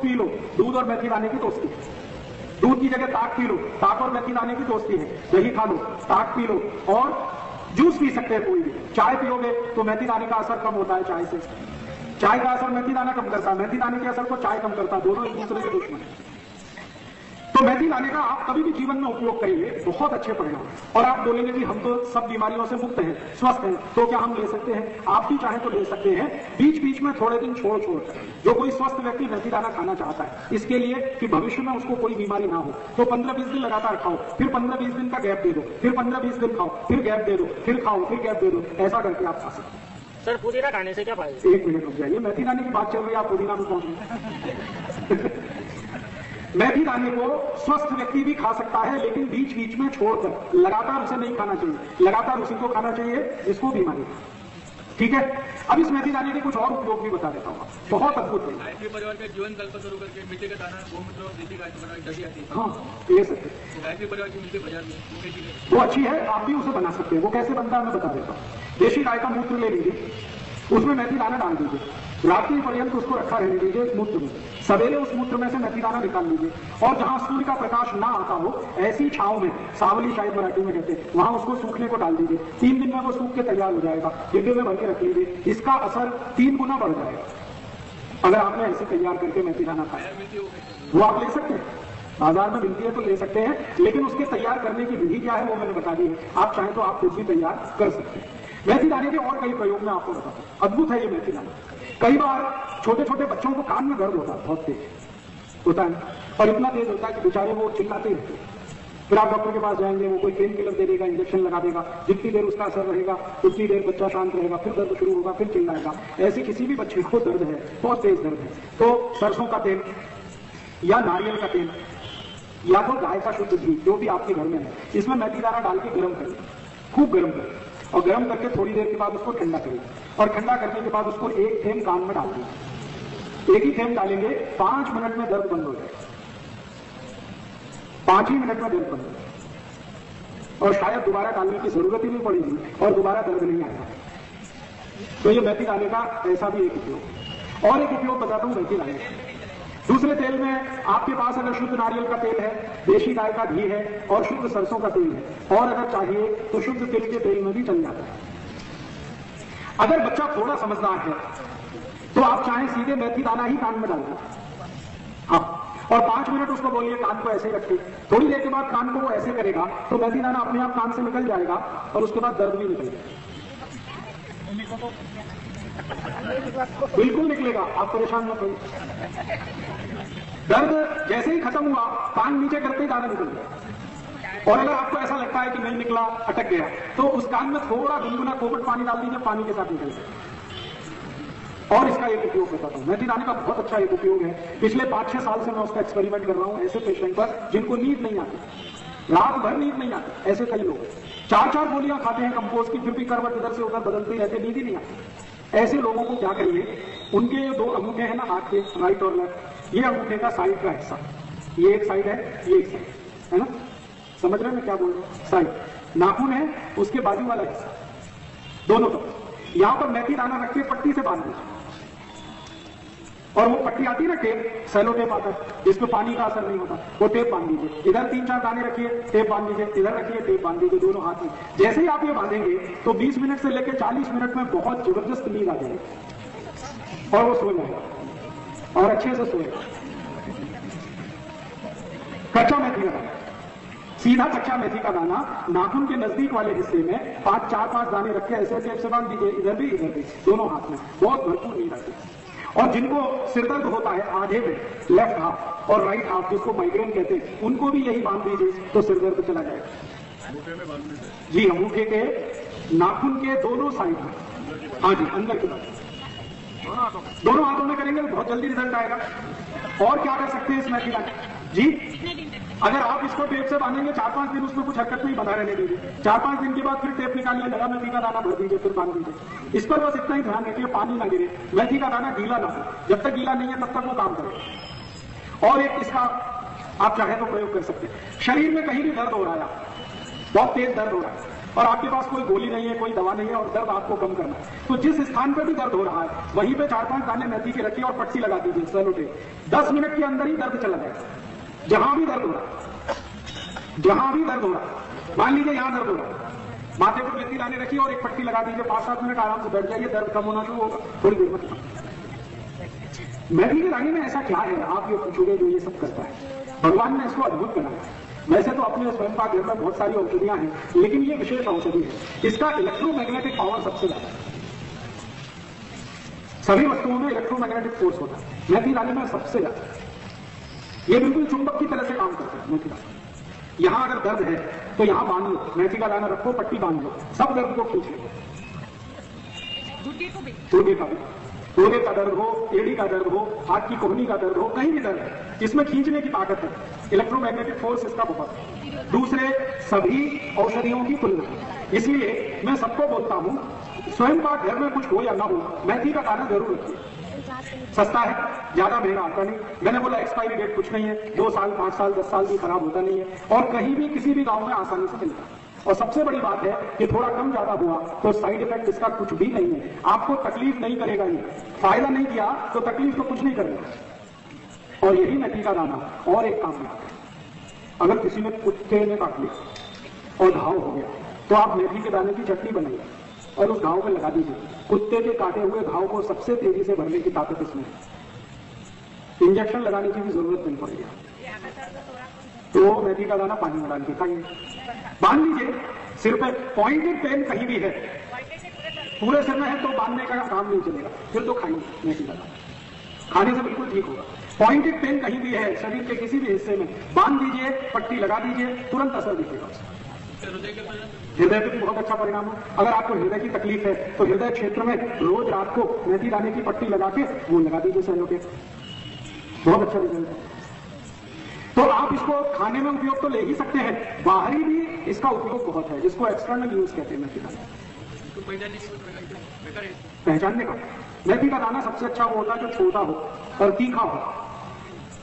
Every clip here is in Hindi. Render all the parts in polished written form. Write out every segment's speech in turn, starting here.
पी लो, दूध और मेथी दाने की दोस्ती है। दूध की जगह ताक पी लो, ताक और मेथी दाने की दोस्ती है। दही खा लो, ताक पी लो, और जूस पी सकते हैं कोई भी। चाय पियोगे तो मेथी दाने का असर कम होता है चाय से, चाय का असर मेथी दाना कम करता है, मेथी दाने के असर को चाय कम करता है, दोनों एक दूसरे के दुश्मन है। तो मेथी दाने का आप कभी भी जीवन में उपयोग करिए, बहुत अच्छे परिणाम। और आप बोलेंगे कि हम तो सब बीमारियों से मुक्त हैं, स्वस्थ हैं, तो क्या हम ले सकते हैं? आप भी चाहे तो ले सकते हैं, बीच बीच में थोड़े दिन छोड़ कर। जो कोई स्वस्थ व्यक्ति मेथी दाना खाना चाहता है, इसके लिए कि भविष्य में उसको कोई बीमारी ना हो, तो 15-20 दिन लगातार खाओ, फिर 15-20 दिन का गैप दे दो, फिर 15-20 दिन खाओ, फिर गैप दे दो, फिर खाओ, फिर गैप दे दो, ऐसा करके आप खा सकते हैं। सर पुदीना खाने से क्या फायदा? 1 मिनट रुक जाइए, मेथी दाने की बात चल रही है, आप पुदीना में पहुंच गए। मेथी दाने को स्वस्थ व्यक्ति भी खा सकता है, लेकिन बीच बीच में छोड़कर, लगातार उसे नहीं खाना चाहिए। लगातार उसी को खाना चाहिए जिसको बीमारी है। ठीक है, अब इस मेथी दाने के कुछ और उपयोग भी बता देता हूँ, बहुत अद्भुत है। गायत्री परिवार के जीवन कल्प शुरू करके मिट्टी का दाना, गोमूत्र और देसी गाय की बनाई दही आती है। हाँ, ले सकते हैं। तो गायत्री परिवार की मिलती है बाजार में, वो अच्छी है, आप भी उसे बना सकते हैं। वो कैसे बनता है मैं बता देता हूँ। देशी गाय का मूत्र ले लीजिए, उसमें मेथी दाना डाल दीजिए, रात्रि पर्यंत उसको रखा रहने दीजिए इस मूत्र में। सवेरे उस मूत्र में से मेथी दाना निकाल लीजिए, और जहां सूर्य का प्रकाश ना आता हो, ऐसी छांव में, सावली शायद मराठी में कहते हैं, वहां उसको सूखने को डाल दीजिए। 3 दिन में वो सूख के तैयार हो जाएगा। डिब्बे में भर के रख लीजिए, इसका असर 3 गुना बढ़ जाएगा अगर आपने ऐसे तैयार करके मेथी दाना खाया। वो आप ले सकते हैं, बाजार में मिलती है तो ले सकते हैं, लेकिन उसके तैयार करने की विधि क्या है वो मैंने बता दी है। आप चाहें तो आप खुद भी तैयार कर सकते हैं। मेथी दाने के और कई प्रयोग मैं आपको बताता हूं, अद्भुत है ये मेथी दाना। कई बार छोटे छोटे बच्चों को कान में दर्द होता है, बहुत तेज होता है, और इतना तेज होता है कि बेचारे वो चिल्लाते रहते हैं। फिर आप डॉक्टर के पास जाएंगे, वो कोई पेन किलर दे देगा, इंजेक्शन लगा देगा, जितनी देर उसका असर रहेगा उतनी देर बच्चा शांत रहेगा, फिर दर्द शुरू होगा, फिर चिल्लाएगा। ऐसे किसी भी बच्चे को दर्द है, बहुत तेज दर्द है, तो सरसों का तेल या नारियल का तेल या तो गाय का शुद्ध घी, जो भी आपके घर में है, इसमें मेथी दाना डाल के गर्म करें, खूब गर्म करें, और गर्म करके थोड़ी देर के बाद उसको ठंडा करें, और ठंडा करने के बाद उसको 1 थेम कान में डाल दें। 1 ही थेम डालेंगे, 5 मिनट में दर्द बंद हो जाएगा। 5 ही मिनट में दर्द बंद हो जाएगा, और शायद दोबारा डालने की जरूरत ही नहीं पड़ेगी, और दोबारा दर्द नहीं आएगा। तो ये मेथी दाने का ऐसा भी एक उपयोग। और एक उपयोग बताता हूं मेथी दाने का। दूसरे तेल में आपके पास अगर शुद्ध नारियल का तेल है, देशी गाय का घी है, और शुद्ध सरसों का तेल है, और अगर चाहिए तो शुद्ध तिल के तेल में भी चल जाता है। अगर बच्चा थोड़ा समझदार है तो आप चाहें सीधे मेथी दाना ही कान में डाल दें, हाँ, और 5 मिनट उसको बोलिए कान को ऐसे रखिए। थोड़ी देर के बाद कान को वो ऐसे करेगा तो मेथी दाना अपने आप कान से निकल जाएगा, और उसके बाद दर्द भी निकल जाएगा। बिल्कुल निकलेगा, आप परेशान मत होइए। दर्द जैसे ही खत्म हुआ, कान नीचे करते ही दाना निकल गया। और अगर आपको ऐसा लगता है कि नहीं निकला, अटक गया, तो उस कान में थोड़ा गुनगुना कोमट पानी डाल दीजिए, पानी के साथ निकल जाए। और इसका एक उपयोग बताता हूं, मेथी दाने का बहुत अच्छा एक उपयोग है। पिछले 5-6 साल से मैं उसका एक्सपेरिमेंट कर रहा हूं ऐसे पेशेंट पर जिनको नींद नहीं आती, रात भर नींद नहीं आती। ऐसे कई लोग 4-4 गोलियां खाते हैं कंपोज की, फिर भी करवट इधर से उधर बदलते रहते, नींद ही नहीं आती। ऐसे लोगों को क्या करिए, उनके 2 अंगूठे हैं ना हाथ के, राइट और लेफ्ट, ये अंगूठे का साइड का हिस्सा, ये एक साइड है, ये एक साइड है ना, समझ रहे हैं मैं क्या बोल रहा हूं? साइड नाखून है, उसके बाजू वाला हिस्सा, दोनों तरफ यहां पर मेथी दाना रख के पट्टी से बांध दीजिए। और वो पट्टी आती है ना टेप, सेलो टेप आता है, जिसमें पानी का असर नहीं होता, वो टेप बांध दीजिए। इधर 3-4 दाने रखिए, टेप बांध दीजिए, इधर रखिए, टेप बांध दीजिए, दोनों हाथ में। जैसे ही आप ये बांधेंगे तो 20 मिनट से लेकर 40 मिनट में बहुत जबरदस्त नींद आ जाएगी, और वो सो जाएगा, और अच्छे से सोएगा। कच्चा मेथी का दाना, सीधा कच्चा मेथी का दाना नाखून के नजदीक वाले हिस्से में 4-5 दाने रख के ऐसे टेप से बांध दीजिए, इधर भी दोनों हाथ में, बहुत भरपूर नींद आती है। और जिनको सिरदर्द होता है आधे में, लेफ्ट हाफ और राइट हाफ, जिसको माइग्रेन कहते हैं, उनको भी यही बांध दीजिए तो सिरदर्द चला जाएगा। जी, अंगूठे के नाखून के दोनों साइड में, हाँ जी, अंदर की तरफ, दोनों हाथों में करेंगे तो बहुत जल्दी रिजल्ट आएगा। और क्या कर सकते हैं इस मेथी दाने जी, अगर आप इसको टेप से बांधेंगे 4-5 दिन, उसमें कुछ हरकत नहीं, बना रहने दीजिए। 4-5 दिन के बाद फिर टेप निकालिए, नया मेथी का दाना भर दीजिए, फिर बांध दीजिए। इस पर बस इतना ही ध्यान रखिए, पानी ना गिरे, मेथी का दाना गीला ना हो। जब तक गीला नहीं है तब तक वो काम करे। और एक इसका आप चाहे तो प्रयोग कर सकते हैं। शरीर में कहीं भी दर्द हो रहा है, बहुत तेज दर्द हो रहा है, और आपके पास कोई गोली नहीं है, कोई दवा नहीं है और दर्द आपको कम करना है, तो जिस स्थान पर भी दर्द हो रहा है वहीं पे 4-5 दाने मेथी के रखिए और पट्टी लगा दीजिए सेलो टेप। 10 मिनट के अंदर ही दर्द चला जाएगा। जहां भी दर्द हो रहा है, जहां भी दर्द हो रहा है, मान लीजिए यहां दर्द हो रहा है, माथे पर मेथी दाने रखिए और एक पट्टी लगा दीजिए, 5-7 मिनट आराम से बैठ जाइए, दर्द कम होना शुरू होगा थोड़ी देर में। मेथी के दाने में ऐसा क्या है, आप ये पूछोगे, जो ये सब करता है? भगवान ने इसको अद्भुत बनाया। वैसे तो अपने स्वयं पाक घर में बहुत सारी औषधियां हैं, लेकिन ये विशेष औषधि है। इसका इलेक्ट्रोमैग्नेटिक पावर सबसे ज्यादा है। सभी वस्तुओं में इलेक्ट्रोमैग्नेटिक फोर्स होता है, मेथी दाने में सबसे ज्यादा। ये बिल्कुल चुंबक की तरह से काम करता है मेथी दाना। यहां अगर दर्द है तो यहां बांध लो, मेथी का दाना रखो, पट्टी बांध लो, सब दर्द को खींच लो। गुर्दे का भी, घोड़े का दर्द हो, एड़ी का दर्द हो, हाथ की कोहनी का दर्द हो, कहीं भी दर्द है, इसमें खींचने की ताकत है, इलेक्ट्रोमैग्नेटिक फोर्स इसका बहुत है, दूसरे सभी औषधियों की तुलना है। इसलिए मैं सबको बोलता हूं, स्वयं पाक घर में कुछ हो या ना हो, मेथी का दाना जरूर रखिए। सस्ता है, ज्यादा महंगा आता नहीं। मैंने बोला एक्सपायरी डेट कुछ नहीं है, 2 साल 5 साल 10 साल भी खराब होता नहीं है, और कहीं भी किसी भी गांव में आसानी से मिलता है। और सबसे बड़ी बात है कि थोड़ा कम ज्यादा हुआ तो साइड इफेक्ट इसका कुछ भी नहीं है, आपको तकलीफ नहीं करेगा। ये फायदा नहीं दिया तो तकलीफ तो कुछ नहीं करेगा। और यही मेथी का दाना और एक काम में आता है। अगर किसी ने कुत्ते ने काट लिया और घाव हो गया तो आप मेथी के दाने की चटनी बनाइए और उस घाव में लगा दीजिए। कुत्ते के काटे हुए घाव को सबसे तेजी से भरने की ताकत इसमें है। इंजेक्शन लगाने की भी जरूरत नहीं पड़ेगी। तो मेथी का दाना पानी में डाल के खाइए, बांध लीजिए सिर पे। पॉइंटेड पेन कहीं भी है, पूरे सिर में है तो बांधने का काम नहीं चलेगा, फिर तो खाइए मेथी का दाना, खाने से बिल्कुल ठीक होगा। पॉइंटेड पेन कहीं भी है शरीर के किसी भी हिस्से में, बांध दीजिए, पट्टी लगा दीजिए, तुरंत असर दिखेगा। हृदय पे भी बहुत अच्छा परिणाम है। अगर आपको हृदय की तकलीफ है तो हृदय क्षेत्र में रोज रात को मेथी दाने की पट्टी लगा के वो लगा दीजिए सेलो के, बहुत अच्छा रिजल्ट है। तो आप इसको खाने में उपयोग तो ले ही सकते हैं, बाहरी भी इसका उपयोग बहुत है, जिसको एक्सटर्नल यूज कहते हैं मेथी दाना। पहचानने का मेथी का दाना सबसे अच्छा वो होता है जो छोटा हो और तीखा हो।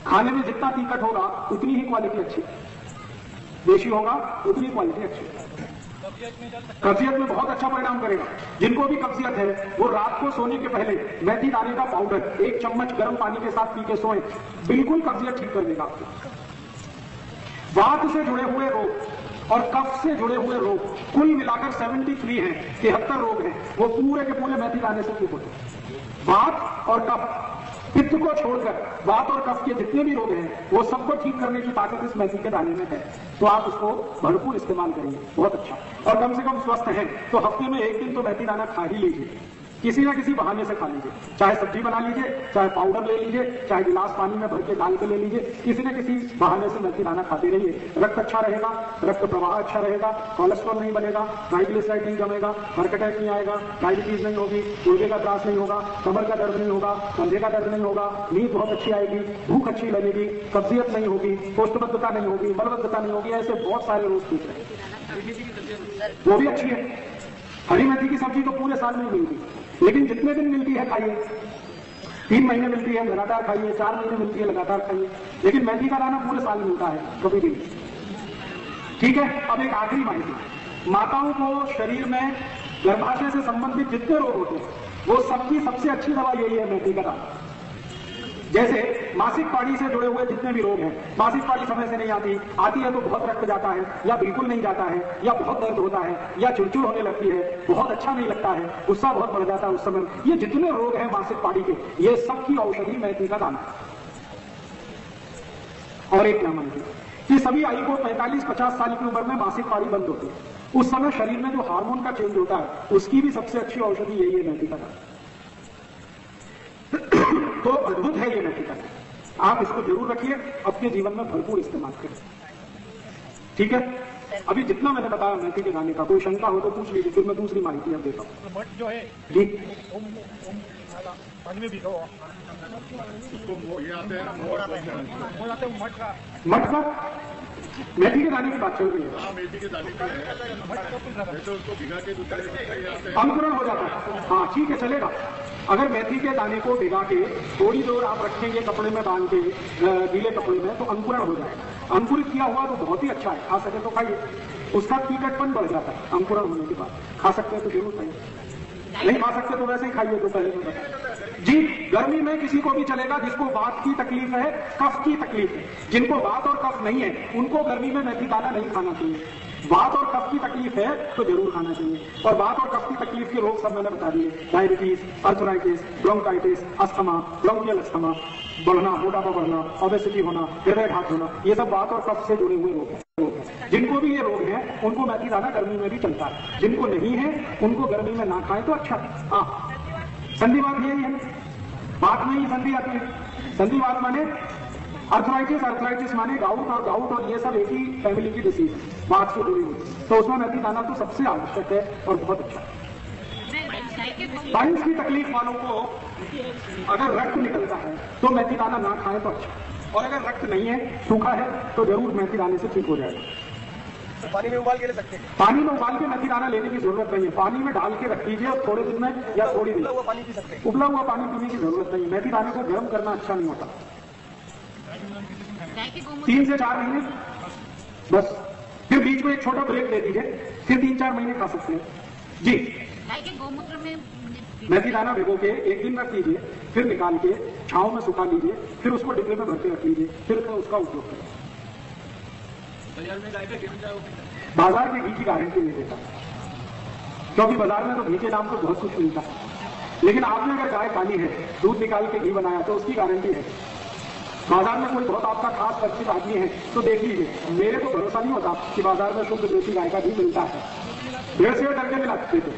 खाने में जितना तीखट होगा उतनी ही क्वालिटी अच्छी, देशी होगा उतनी क्वालिटी अच्छी। कब्जियत में बहुत अच्छा परिणाम करेगा। जिनको भी कब्जियत है वो रात को सोने के पहले मेथी दाने का पाउडर 1 चम्मच गर्म पानी के साथ पी के सोएं, बिल्कुल कब्जियत ठीक कर देगा आपको। वात से जुड़े हुए रोग और कफ से जुड़े हुए रोग कुल मिलाकर 73 हैं, 73 रोग हैं, वो पूरे के पूरे मेथी दाने से ठीक होते हैं। वात और कफ, पित्त को छोड़कर वात और कफ के जितने भी रोग हैं वो सबको ठीक करने की ताकत इस मेथी के दाने में है। तो आप उसको भरपूर इस्तेमाल करिए, बहुत अच्छा। और कम से कम स्वस्थ हैं तो हफ्ते में 1 दिन तो मेथी दाना खा ही लीजिए, किसी ना किसी बहाने से खा लीजिए। चाहे सब्जी बना लीजिए, चाहे पाउडर ले लीजिए, चाहे गिलास पानी में भर के डाल के ले लीजिए, किसी न किसी बहाने से मेथी दाना खाते रहिए। रक्त अच्छा रहेगा, रक्त प्रवाह अच्छा रहेगा, कोलेस्ट्रॉल नहीं बनेगा, ट्राइग्लिसराइड नहीं जमेगा, हार्ट अटैक नहीं आएगा, डायबिटीज नहीं होगी, गुर्दे का त्रास नहीं होगा, कमर का दर्द नहीं होगा, कंधे का दर्द नहीं होगा, नींद बहुत अच्छी आएगी, भूख अच्छी लगेगी, कब्जियत नहीं होगी, कोष्ठबद्धता नहीं होगी, मलबद्धता नहीं होगी। ऐसे बहुत सारे रोग ठीक है, वो भी अच्छी है। हरी मेथी की सब्जी तो पूरे साल में मिलती, लेकिन जितने दिन मिलती है खाइए। 3 महीने मिलती है लगातार खाइए, 4 महीने मिलती है लगातार खाइए, लेकिन मेथी का दाना पूरे साल मिलता है, कभी भी। ठीक है, अब एक आखिरी माहिती। माताओं को शरीर में गर्भाशय से संबंधित जितने रोग होते हैं वो सबकी सबसे अच्छी दवा यही है, मेथी का दाना। जैसे मासिक पानी से जुड़े हुए जितने भी रोग हैं, मासिक पानी समय से नहीं आती है तो बहुत रक्त जाता है या बिल्कुल नहीं जाता है, या बहुत दर्द होता है, या चिड़चिड़ होने लगती है, बहुत अच्छा नहीं लगता है, गुस्सा बहुत बढ़ जाता है उस समय, ये जितने रोग हैं मासिक पानी के, ये सबकी औषधि मेथी का दाना। और एक क्या मानिए कि सभी आई को 45-50 साल की उम्र में मासिक पानी बंद होती है, उस समय शरीर में जो हार्मोन का चेंज होता है उसकी भी सबसे अच्छी औषधि यही है, मेथी का दाना। तो अद्भुत है ये मेथी का दाना, आप इसको जरूर रखिए, अपने जीवन में भरपूर इस्तेमाल करें। ठीक है, अभी जितना मैंने बताया मेथी के दाने का, कोई शंका हो तो पूछ लीजिए, फिर मैं दूसरी माहिती अब देता हूँ। जो है जी मटका मेथी के दाने की बात चल रही है। मेथी के दाने की है तो उसको भिगा के अंकुरण हो जाता है। हाँ ठीक है, चलेगा। अगर मेथी के दाने को भिगा के थोड़ी देर आप रखेंगे कपड़े में बांध के, गीले कपड़े में, तो अंकुरण हो जाएगा। अंकुरित किया हुआ तो बहुत ही अच्छा है, खा सके तो खाइए। उसका कीटकपन बढ़ जाता है अंकुरण होने के बाद। खा सकते हैं तो जरूर खाइए, नहीं खा सकते तो वैसे ही खाइए। तो पहले तो बताया जी, गर्मी में किसी को भी चलेगा जिसको वात की तकलीफ है, कफ की तकलीफ है। जिनको वात और कफ नहीं है उनको गर्मी में मेथी दाना नहीं खाना चाहिए। वात और कफ की तकलीफ है तो जरूर खाना चाहिए। और वात और कफ की तकलीफ के रोग सब मैंने बता दिए, diabetes, arthritis, bronchitis, asthma, bronchial asthma, बढ़ना, मोटापा बढ़ना, ओबेसिटी होना, हृदयघात होना, ये सब वात और कफ से जुड़े हुए रोग हैं। जिनको भी ये रोग है उनको मेथी दाना गर्मी में भी चलता है। जिनको नहीं है उनको गर्मी में ना खाएं तो अच्छा। हाँ, संधिवात यही है, बात में ही संधि आती है। संधिवात माने अर्थराइटिस, अर्थराइटिस माने गाउट, और ये सब एक ही फैमिली की डिसीज है, बात से जुड़ी हुई। तो उसमें मेथी दाना तो सबसे आवश्यक है और बहुत अच्छा है। बाइल्स की तकलीफ वालों को अगर रक्त निकलता है तो मेथी दाना ना खाएं तो अच्छा, और अगर रक्त नहीं है, सूखा है, तो जरूर मेथी दाने से ठीक हो जाएगा। पानी में उबाल के ले सकते हैं? पानी में उबाल के मेथी दाना लेने की जरूरत नहीं है। पानी में डाल के रख लीजिए और थोड़े दिन में या थोड़ी देर वो पानी पी सकते हैं? उबला हुआ पानी पीने की जरूरत नहीं है। मेथी दाने को गर्म करना अच्छा नहीं होता। 3 से 4 महीने बस, फिर बीच में एक छोटा ब्रेक दे दीजिए, फिर 3-4 महीने खा सकते हैं जी। गोमूत्र में मेथी दाना भिगो के 1 दिन रख लीजिए, फिर निकाल के छांव में सुखा लीजिए, फिर उसको डिब्बे में भर के रख लीजिए, फिर उसका उपयोग करें। बाजार के घी की गारंटी नहीं देता, क्योंकि बाजार में तो घी के नाम पर बहुत कुछ मिलता है। लेकिन आपने अगर गाय पाली है, दूध निकाल के घी बनाया, तो उसकी गारंटी है। बाजार में कोई बहुत आपका खास परिचित आदमी है तो देख लीजिए, मेरे को भरोसा नहीं होता कि बाजार में शुद्ध देसी गाय का घी मिलता है। डेढ़ से करके मिला देते थे,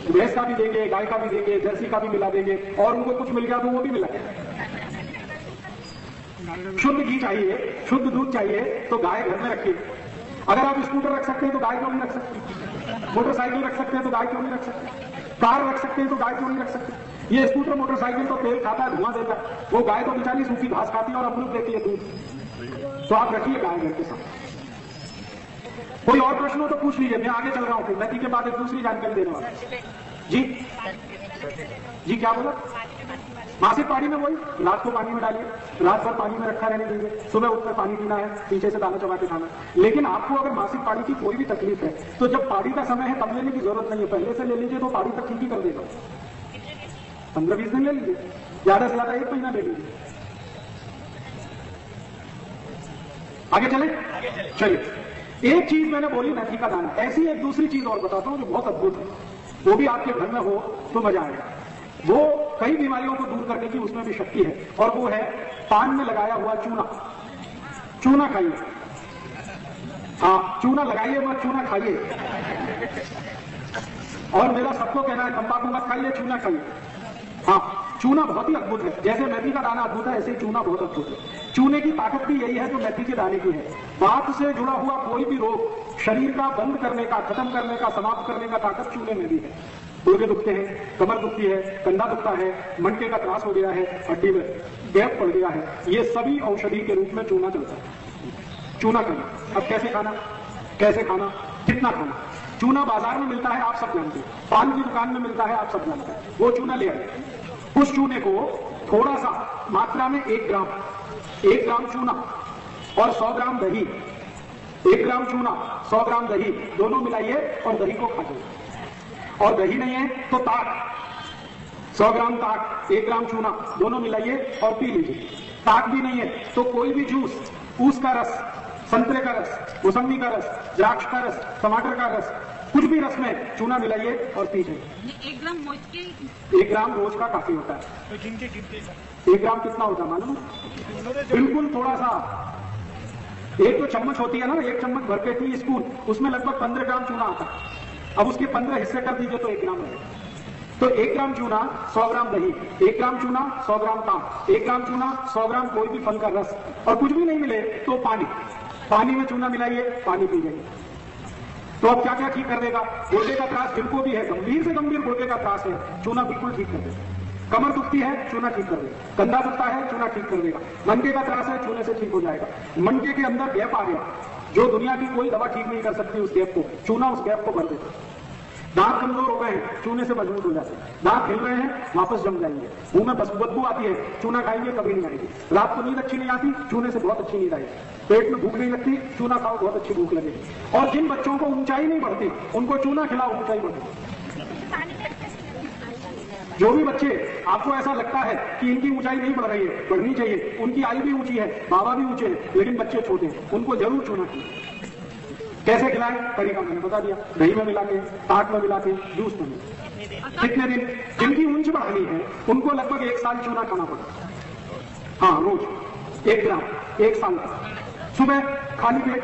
भैंस का भी देंगे, गाय का भी देंगे, जर्सी का भी मिला देंगे, और उनको कुछ मिल गया तो वो भी मिला। शुद्ध घी चाहिए, शुद्ध दूध चाहिए तो गाय घर में रखिए। अगर आप स्कूटर रख सकते हैं तो गाय क्यों नहीं रख सकते? मोटरसाइकिल रख सकते हैं तो गाय क्यों नहीं रख सकते? कार रख सकते हैं तो गाय क्यों नहीं रख सकते? ये स्कूटर मोटरसाइकिल तो तेल खाता है, धुआं देता है, वो गाय तो बेचारी सूखी घास खाती है और अमरूद देती है दूध। तो आप रखिए गाय घर के साथ। कोई और प्रश्न हो तो पूछ लीजिए, मैं आगे चल रहा हूं। फिर मेथी के बाद एक दूसरी जानकारी देने वाला जी क्या बोला? मासिक पानी में वही, रात को पानी में डालिए, रात भर पानी में रखा रहने दीजिए, सुबह उठकर पानी पीना है, पीछे से दाना चबा के खाना है। लेकिन आपको अगर मासिक पानी की कोई भी तकलीफ है तो जब पानी का समय है तब लेने की जरूरत नहीं है, पहले से ले लीजिए तो पानी तक ठीक ही कर देगा। 15-20 दिन ले लीजिए, ज्यादा से ज्यादा 1 महीना ले लीजिए। आगे चलिए। एक चीज मैंने बोली मेथी का दाना, ऐसी एक दूसरी चीज और बताता हूं जो बहुत अद्भुत है, वो भी आपके घर में हो तो मजा आएगा। वो कई बीमारियों को दूर करने की उसमें भी शक्ति है, और वो है पान में लगाया हुआ चूना। चूना खाइए, हाँ चूना लगाइए मत, चूना खाइए। और मेरा सबको कहना है तंबाकू मत खाइए, चूना खाइए। हाँ, चूना बहुत ही अद्भुत है, जैसे मेथी का दाना अद्भुत है ऐसे ही चूना बहुत अद्भुत है। चूने की ताकत भी यही है जो मेथी के दाने की है। वात से जुड़ा हुआ कोई भी रोग शरीर का बंद करने का, खत्म करने का, समाप्त करने का ताकत चूने में भी है। गुर्दे दुखते हैं, कमर दुखती है, कंधा दुखता है, मनके का त्रास हो गया है, हड्डी में गैप पड़ गया है, ये सभी औषधि के रूप में चूना चलता है। चूना खाना। अब कैसे खाना, कितना खाना? चूना बाजार में मिलता है, आप सब जानते हैं, पान की दुकान में मिलता है, आप सब जानते हैं। वो चूना ले आए, उस चूने को थोड़ा सा मात्रा में 1 ग्राम चूना और 100 ग्राम दही, 1 ग्राम चूना 100 ग्राम दही दोनों मिलाइए और दही को खा जाइए। और दही नहीं है तो ताक, 100 ग्राम ताक, 1 ग्राम चूना दोनों मिलाइए और पी लीजिए। ताक भी नहीं है तो कोई भी जूस, ऊस का रस, संतरे का रस, मौसम्बी का रस, द्राक्ष का रस, टमाटर का रस, कुछ भी रस में चूना मिलाइए और पी जाइए। 1 ग्राम रोज का काफी होता है। 1 ग्राम कितना होता है मालूम? बिल्कुल थोड़ा सा, एक तो चम्मच होती है ना, 1 चम्मच भर के टी स्पून, उसमें लगभग 15 ग्राम चूना आता है। अब उसके 15 हिस्से कर दीजिए तो 1 ग्राम रहेगा। तो 1 ग्राम चूना 100 ग्राम दही, 1 ग्राम चूना 100 ग्राम ताक, 1 ग्राम चूना 100 ग्राम कोई भी फल का रस, और कुछ भी नहीं मिले तो पानी में चूना मिलाइए, पानी पी जाइए। तो अब क्या क्या ठीक कर देगा? गुर्दे का त्रास जिनको भी है, गंभीर से गंभीर गुर्दे का त्रास है, चूना बिल्कुल ठीक कर देगा। कमर दुखती है, चूना ठीक कर देगा। कंधा दुखता है, चूना ठीक कर देगा। मनके का त्रास है, चूने से ठीक हो जाएगा। मनके के अंदर गैप आ गया, जो दुनिया की कोई दवा ठीक नहीं कर सकती, उस गैप को चूना उस गैप को भर देता। दांत कमजोर हो गए हैं, चूने से मजबूत हो जाते हैं। दांत हिल रहे हैं, वापस जम जाएंगे। मुंह में बदबू आती है, चूना खाएंगे कभी नहीं आएगी। रात को नींद अच्छी नहीं आती, चूने से बहुत अच्छी नींद आएगी। पेट में भूख नहीं लगती, चूना खाओ, बहुत अच्छी भूख लगेगी। और जिन बच्चों को ऊंचाई नहीं बढ़ती, उनको चूना खिलाओ, ऊंचाई बढ़ती। जो भी बच्चे आपको ऐसा लगता है कि इनकी ऊंचाई नहीं बढ़ रही है, बढ़नी चाहिए, उनकी आयु भी ऊंची है, बाबा भी ऊंचे हैं, लेकिन बच्चे छोटे हैं, उनको जरूर चूना खिलाएं। कैसे खिलाएं? तरीका मैंने बता दिया, दही में मिला के, ताक में मिला के, जूस में मिला। कितने दिन? जिनकी ऊंच बढ़ानी है उनको लगभग 1 साल चूना खाना पड़ेगा। हाँ, रोज 1 ग्राम 1 साल तक, सुबह खाली पेट।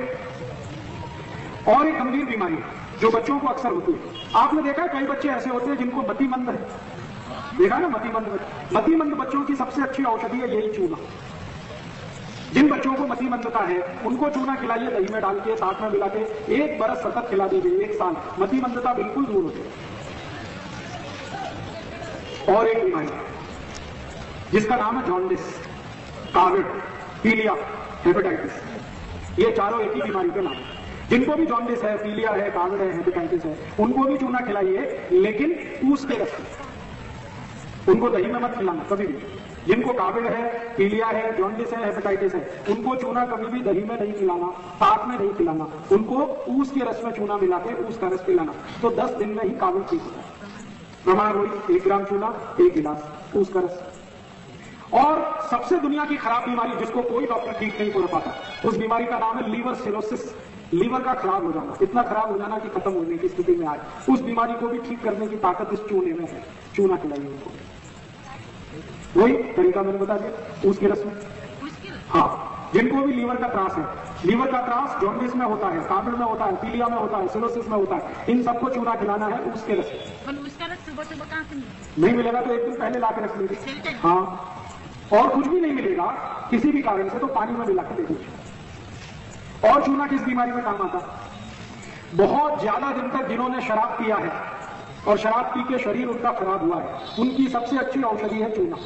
और एक गंभीर बीमारी जो बच्चों को अक्सर होती है, आपने देखा कई बच्चे ऐसे होते हैं जिनको मतिमंद है, देखा ना, मतिमंद बच्चों की सबसे अच्छी औषधि है यही चूना। जिन बच्चों को मतिमंदता है उनको चूना खिलाइए, दही में डाल के, साथ में मिला के, 1 बरस सतत खिला दीजिए, 1 साल, मतिमंदता बिल्कुल दूर हो जाए। और एक बीमारी जिसका नाम है जॉन्डिस, काविड, पीलिया, हेपेटाइटिस, ये चारों एक ही बीमारी के नाम है। जिनको भी जॉन्डिस है, पीलिया है, काविड है, हेपेटाइटिस है, उनको भी चूना खिलाइए, लेकिन ऊस के रस में। उनको दही में मत खिलाना कभी भी। जिनको काविड है, पीलिया है, जॉन्डिस है, हेपेटाइटिस है, उनको चूना कभी भी दही में नहीं खिलाना, ताक में नहीं खिलाना, उनको ऊस के रस में चूना मिला के ऊस का रस पिलाना, तो 10 दिन में ही काविड ठीक होता है। प्रमाण वही, 1 ग्राम चूना, 1 गिलास ऊस का रस। और सबसे दुनिया की खराब बीमारी जिसको कोई डॉक्टर ठीक नहीं कर पाता, उस बीमारी का नाम है लीवर सिरोसिस। लीवर का खराब हो जाना, इतना खराब हो जाना कि खत्म होने की स्थिति में आए, उस बीमारी को भी ठीक करने की ताकत इस चूने में है। चूना खिलाइए उनको, वही तरीका मैंने बता दिया, उसके रस में। हाँ, जिनको भी लीवर का त्रास है, लीवर का त्रास जॉन्डिस में होता है, काविड में होता है, पीलिया में होता है, सिरोसिस में होता है, इन सबको चूना खिलाना है उसके रस में। उसका रस सुबह कहाँ से नहीं मिलेगा तो 1 दिन पहले ला के रख लीजिए। हाँ, और कुछ भी नहीं मिलेगा किसी भी कारण से तो पानी में मिला के दे दीजिए। और चूना किस बीमारी में काम आता? बहुत ज्यादा दिन तक जिन्होंने शराब पिया है और शराब पी के शरीर उनका खराब हुआ है, उनकी सबसे अच्छी औषधि है चूना।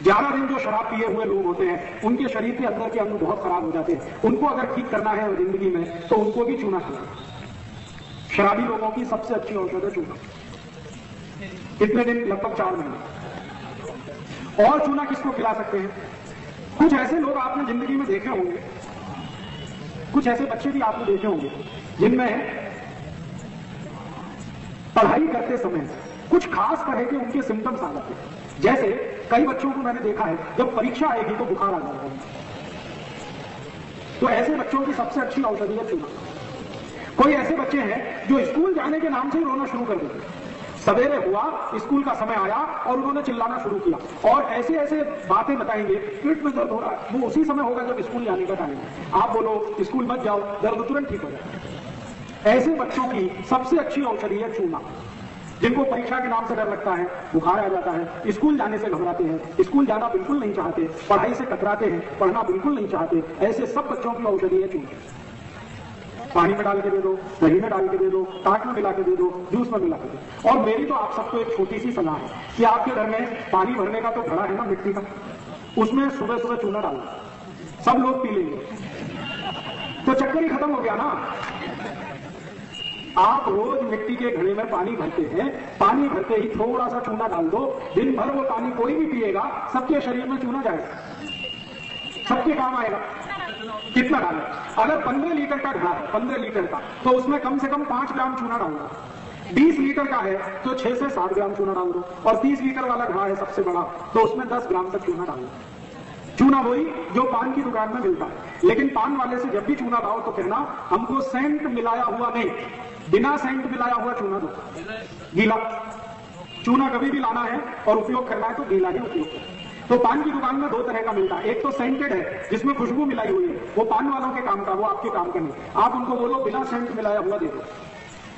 11 दिन जो शराब पिए हुए लोग होते हैं, उनके शरीर के अंदर के अंग बहुत खराब हो जाते हैं, उनको अगर ठीक करना है जिंदगी में तो उनको भी चूना खिलाना। शराबी लोगों की सबसे अच्छी औषध है चूना। कितने दिन? लगभग 4 महीने। और चूना किसको खिला सकते हैं? कुछ ऐसे लोग आपने जिंदगी में देखे होंगे, कुछ ऐसे बच्चे भी आपने देखे होंगे जिनमें पढ़ाई करते समय कुछ खास तरह के उनके सिम्टम्स आ जाते हैं। जैसे कई बच्चों को मैंने देखा है, जब परीक्षा आएगी तो बुखार आ जाएगा। तो ऐसे बच्चों की सबसे अच्छी औषधि है चूना। कोई ऐसे बच्चे हैं जो स्कूल जाने के नाम से ही रोना शुरू कर देते हैं। सवेरे हुआ, स्कूल का समय आया और उन्होंने चिल्लाना शुरू किया और ऐसे ऐसे बातें बताएंगे, पेट में दर्द हो रहा है, वो उसी समय होगा जब स्कूल जाने का टाइम है। आप बोलो स्कूल मत जाओ, दर्द तुरंत ठीक हो जाएगा। ऐसे बच्चों की सबसे अच्छी औषधि है चूना। जिनको परीक्षा के नाम से डर लगता है, बुखार आ जाता है, स्कूल जाने से घबराते हैं, स्कूल जाना बिल्कुल नहीं चाहते, पढ़ाई से कतराते हैं, पढ़ना बिल्कुल नहीं चाहते, ऐसे सब बच्चों की औषधि है चूना। पानी में डाल के दे दो, दही में डाल के दे दो, ताक में मिला के दे दो, जूस में मिला के दे दो। और मेरी तो आप सबको एक छोटी सी सलाह है कि आपके घर में पानी भरने का तो घड़ा है ना मिट्टी का, उसमें सुबह सुबह चूना डालना, सब लोग पी लेंगे तो चक्कर ही खत्म हो गया ना। आप रोज मिट्टी के घड़े में पानी भरते हैं, पानी भरते ही थोड़ा सा चूना डाल दो, दिन भर वो पानी कोई भी पिएगा, सबके शरीर में चूना जाएगा, सबके काम आएगा। कितना डालें? अगर 15 लीटर का घड़ा है, 15 लीटर का, तो उसमें कम से कम 5 ग्राम चूना डालना। 20 लीटर का है तो 6 से 7 ग्राम चूना डाल दो, और 30 लीटर वाला घड़ा है सबसे बड़ा, तो उसमें 10 ग्राम तक चूना डालना। चूना वही जो पान की दुकान में मिलता है, लेकिन पान वाले से जब भी चूना लाओ तो कहना हमको सेंट मिलाया हुआ नहीं, बिना सेंट मिलाया हुआ चूना दो, गीला चूना कभी भी लाना है और उपयोग करना है तो गीला ही उपयोग करना। तो पान की दुकान में 2 तरह का मिलता है, एक तो सेंटेड है जिसमें खुशबू मिलाई हुई है, वो पान वालों के काम का, वो आपके काम का नहीं। आप उनको बोलो बिना सेंट मिलाया हुआ दे दो,